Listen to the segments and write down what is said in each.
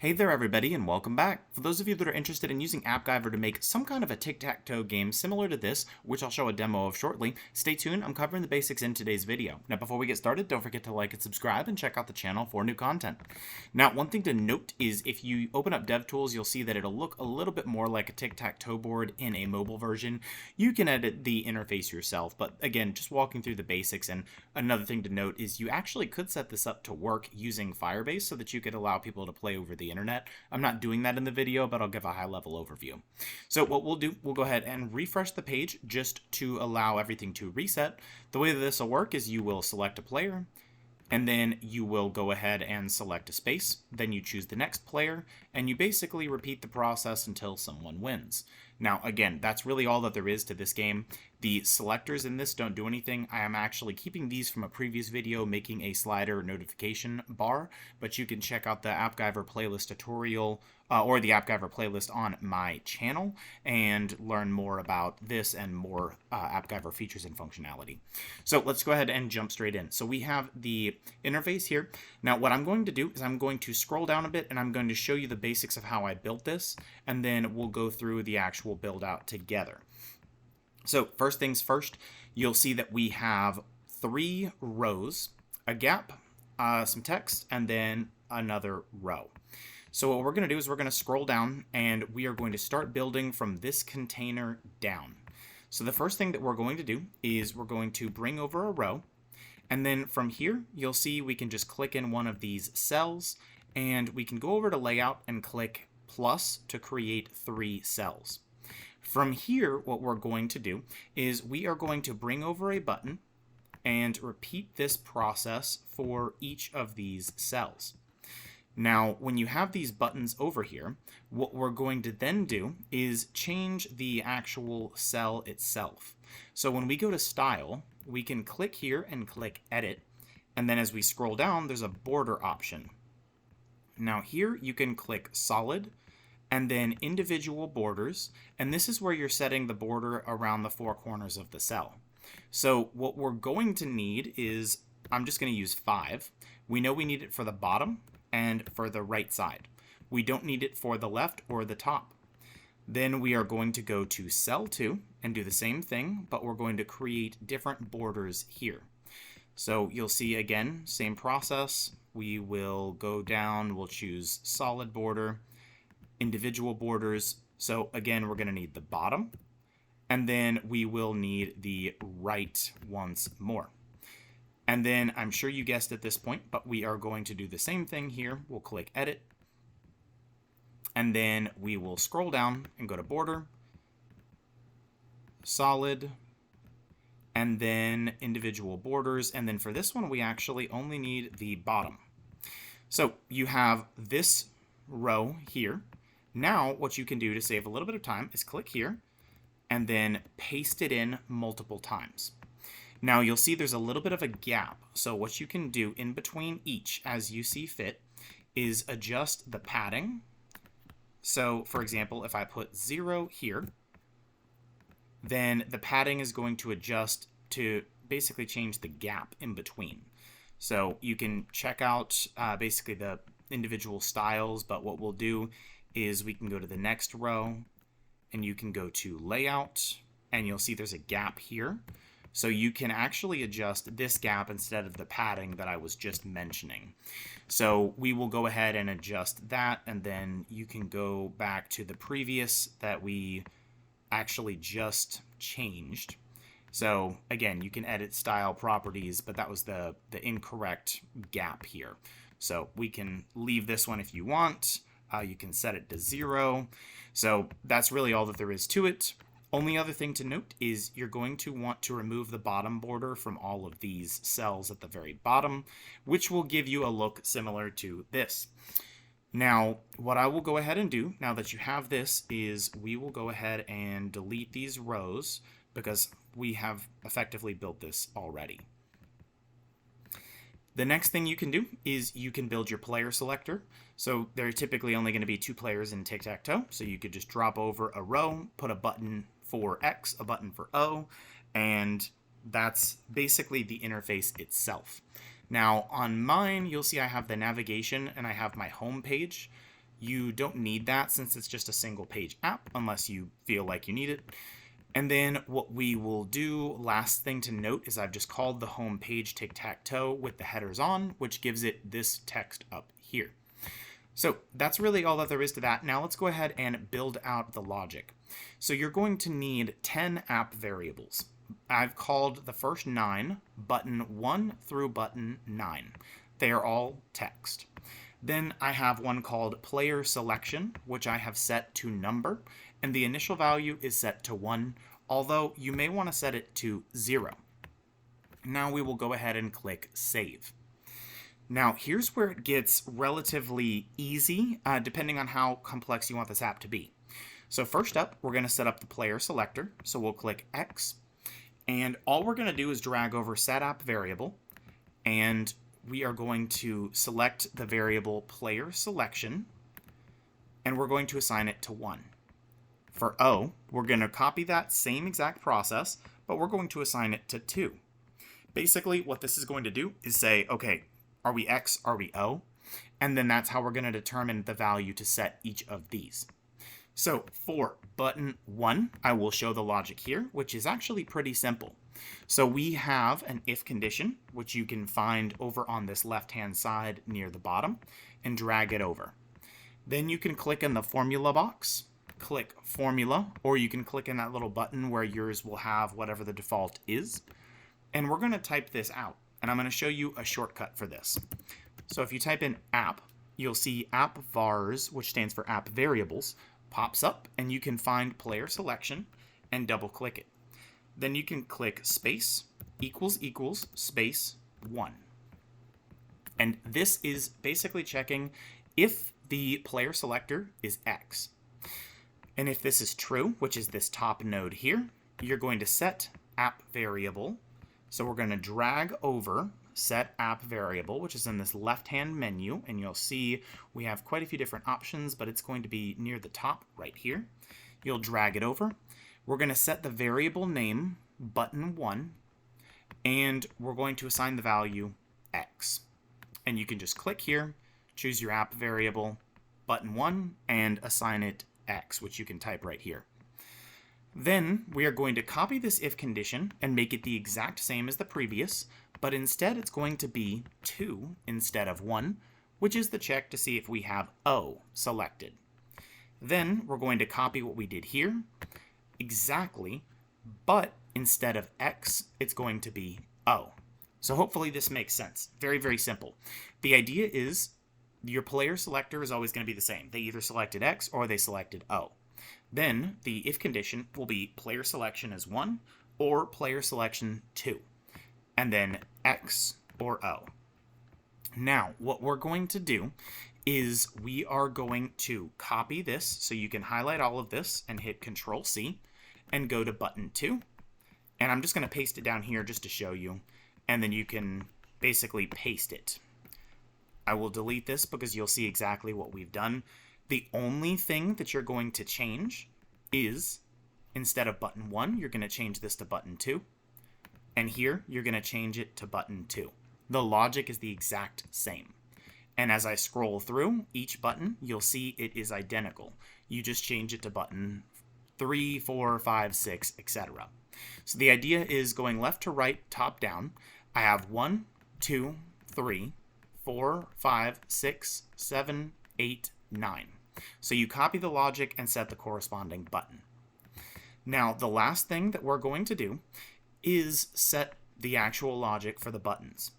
Hey there everybody and welcome back. For those of you that are interested in using Appgyver to make some kind of a tic-tac-toe game similar to this, which I'll show a demo of shortly, stay tuned, I'm covering the basics in today's video. Now before we get started, don't forget to like and subscribe and check out the channel for new content. Now one thing to note is if you open up DevTools, you'll see that it'll look a little bit more like a tic-tac-toe board in a mobile version. You can edit the interface yourself, but again, just walking through the basics. And another thing to note is you actually could set this up to work using Firebase so that you could allow people to play over the internet. I'm not doing that in the video, but I'll give a high-level overview. So what we'll do, we'll go ahead and refresh the page just to allow everything to reset. The way that this will work is you will select a player, and then you will go ahead and select a space. Then you choose the next player, and you basically repeat the process until someone wins. Now, again, that's really all that there is to this game. The selectors in this don't do anything. I am actually keeping these from a previous video, making a slider notification bar, but you can check out the Appgyver playlist tutorial or the Appgyver playlist on my channel and learn more about this and more Appgyver features and functionality. So let's go ahead and jump straight in. So we have the interface here. Now what I'm going to do is I'm going to scroll down a bit and I'm going to show you the basics of how I built this, and then we'll go through the actual build out together. So first things first, you'll see that we have 3 rows, a gap, some text, and then another row. So what we're going to do is we're going to scroll down and we are going to start building from this container down. So the first thing that we're going to do is we're going to bring over a row, and then from here you'll see we can just click in one of these cells and we can go over to layout and click plus to create 3 cells. From here, what we're going to do is we are going to bring over a button and repeat this process for each of these cells. Now, when you have these buttons over here, what we're going to then do is change the actual cell itself. So when we go to Style, we can click here and click Edit, and then as we scroll down, there's a border option. Now here you can click Solid, and then individual borders, and this is where you're setting the border around the 4 corners of the cell. So what we're going to need is, I'm just going to use 5. We know we need it for the bottom and for the right side. We don't need it for the left or the top. Then we are going to go to cell 2 and do the same thing, but we're going to create different borders here. So you'll see again, same process. We will go down, we'll choose solid border, individual borders. So again, we're going to need the bottom, and then we will need the right once more. And then I'm sure you guessed at this point, but we are going to do the same thing here. We'll click Edit, and then we will scroll down and go to Border, Solid, and then individual borders. And then for this one, we actually only need the bottom. So you have this row here. Now what you can do to save a little bit of time is click here and then paste it in multiple times. Now you'll see there's a little bit of a gap. So what you can do in between each as you see fit is adjust the padding. So for example, if I put 0 here, then the padding is going to adjust to basically change the gap in between. So you can check out basically the individual styles, but what we'll do is we can go to the next row and you can go to layout and you'll see there's a gap here. So you can actually adjust this gap instead of the padding that I was just mentioning. So we will go ahead and adjust that, and then you can go back to the previous that we actually just changed. So again, you can edit style properties, but that was the incorrect gap here. So we can leave this one if you want. You can set it to 0. So that's really all that there is to it. Only other thing to note is you're going to want to remove the bottom border from all of these cells at the very bottom, which will give you a look similar to this. Now, what I will go ahead and do, now that you have this, is we will go ahead and delete these rows because we have effectively built this already. The next thing you can do is you can build your player selector. So there are typically only going to be 2 players in tic-tac-toe. So you could just drop over a row, put a button for X, a button for O, and that's basically the interface itself. Now on mine, you'll see I have the navigation and I have my home page. You don't need that since it's just a single page app unless you feel like you need it. And then what we will do, last thing to note, is I've just called the home page tic-tac-toe with the headers on, which gives it this text up here. So that's really all that there is to that. Now let's go ahead and build out the logic. So you're going to need 10 app variables. I've called the first 9 button 1 through button 9. They are all text. Then I have one called player selection, which I have set to number, and the initial value is set to 1, although you may want to set it to 0. Now we will go ahead and click save. Now here's where it gets relatively easy, depending on how complex you want this app to be. So first up, we're going to set up the player selector. So we'll click X, and all we're going to do is drag over set app variable, and we are going to select the variable player selection, and we're going to assign it to 1. For O, we're going to copy that same exact process, but we're going to assign it to 2. Basically, what this is going to do is say, okay, are we X, are we O? And then that's how we're going to determine the value to set each of these. So for button 1, I will show the logic here, which is actually pretty simple. So we have an if condition, which you can find over on this left-hand side near the bottom, and drag it over. Then you can click in the formula box, click formula, or you can click in that little button where yours will have whatever the default is. And we're going to type this out, and I'm going to show you a shortcut for this. So if you type in app, you'll see app vars, which stands for app variables, pops up, and you can find player selection and double click it. Then you can click space equals equals space 1. And this is basically checking if the player selector is X. And if this is true, which is this top node here, you're going to set app variable. So we're going to drag over set app variable, which is in this left-hand menu, and you'll see we have quite a few different options, but it's going to be near the top right here. You'll drag it over. We're going to set the variable name button 1, and we're going to assign the value X. And you can just click here, choose your app variable button 1, and assign it X, which you can type right here. Then we are going to copy this if condition and make it the exact same as the previous, but instead it's going to be 2 instead of 1, which is the check to see if we have O selected. Then we're going to copy what we did here exactly, but instead of X, it's going to be O. So hopefully this makes sense. Very, very simple. The idea is your player selector is always going to be the same. They either selected X or they selected O. Then the if condition will be player selection as 1 or player selection 2, and then X or O. Now, what we're going to do is we are going to copy this, so you can highlight all of this and hit Control C and go to button 2. And I'm just going to paste it down here just to show you, and then you can basically paste it. I will delete this because you'll see exactly what we've done. The only thing that you're going to change is instead of button 1, you're going to change this to button 2. And here, you're going to change it to button 2. The logic is the exact same. And as I scroll through each button, you'll see it is identical. You just change it to button 3, 4, 5, 6, etc. So the idea is going left to right, top down. I have 1, 2, 3, 4, 5, 6, 7, 8, 9. So you copy the logic and set the corresponding button. Now, the last thing that we're going to do is set the actual logic for the buttons.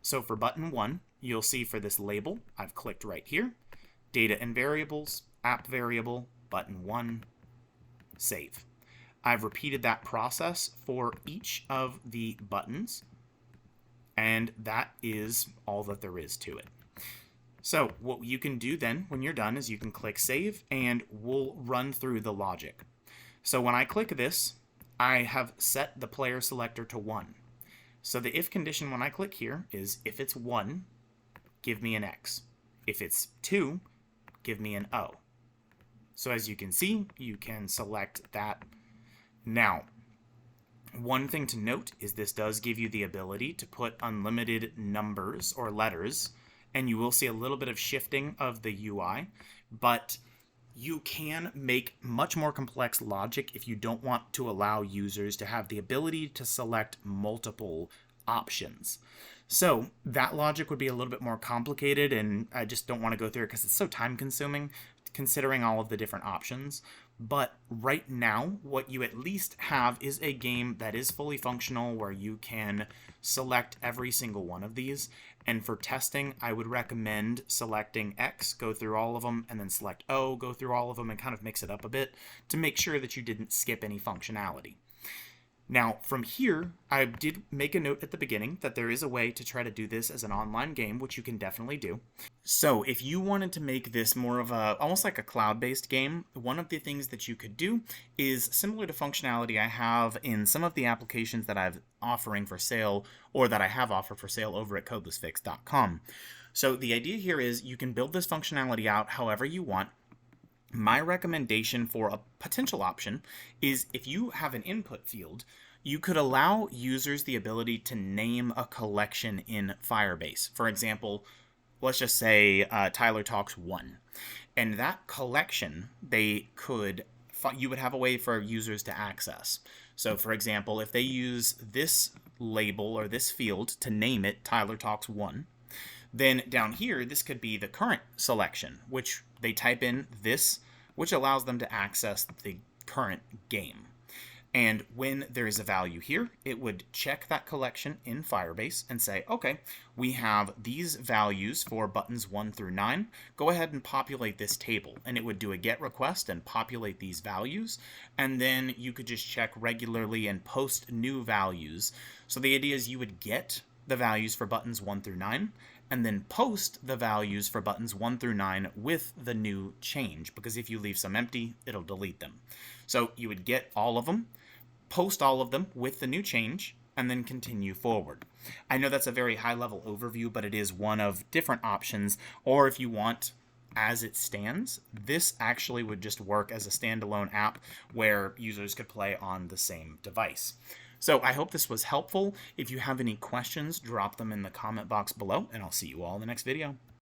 So for button 1, you'll see for this label, I've clicked right here, data and variables, app variable, button 1, save. I've repeated that process for each of the buttons, and that is all that there is to it. So what you can do then when you're done is you can click save, and we'll run through the logic. So when I click this, I have set the player selector to 1. So the if condition when I click here is if it's 1, give me an X. If it's 2, give me an O. So as you can see, you can select that. Now, one thing to note is this does give you the ability to put unlimited numbers or letters, and you will see a little bit of shifting of the UI but you can make much more complex logic if you don't want to allow users to have the ability to select multiple options. So that logic would be a little bit more complicated, and I just don't want to go through it because it's so time consuming considering all of the different options. But right now, what you at least have is a game that is fully functional where you can select every single one of these. And for testing, I would recommend selecting X, go through all of them, and then select O, go through all of them, and kind of mix it up a bit to make sure that you didn't skip any functionality. Now, from here, I did make a note at the beginning that there is a way to try to do this as an online game, which you can definitely do. So if you wanted to make this more of a, almost like a cloud-based game, one of the things that you could do is similar to functionality I have in some of the applications that I've offering for sale, or that I have offered for sale over at codelessfix.com. So the idea here is you can build this functionality out however you want. My recommendation for a potential option is if you have an input field, you could allow users the ability to name a collection in Firebase. For example, let's just say Tyler Talks 1. And that collection, you would have a way for users to access. So for example, if they use this label or this field to name it Tyler Talks 1, then down here, this could be the current selection, which they type in this, which allows them to access the current game. And when there is a value here, it would check that collection in Firebase and say, okay, we have these values for buttons 1 through 9. Go ahead and populate this table. And it would do a GET request and populate these values. And then you could just check regularly and post new values. So the idea is you would get the values for buttons 1 through 9, and then post the values for buttons 1 through 9 with the new change, because if you leave some empty, it'll delete them. So you would get all of them, post all of them with the new change, and then continue forward. I know that's a very high-level overview, but it is one of different options, or if you want, as it stands, this actually would just work as a standalone app where users could play on the same device. So I hope this was helpful. If you have any questions, drop them in the comment box below, and I'll see you all in the next video.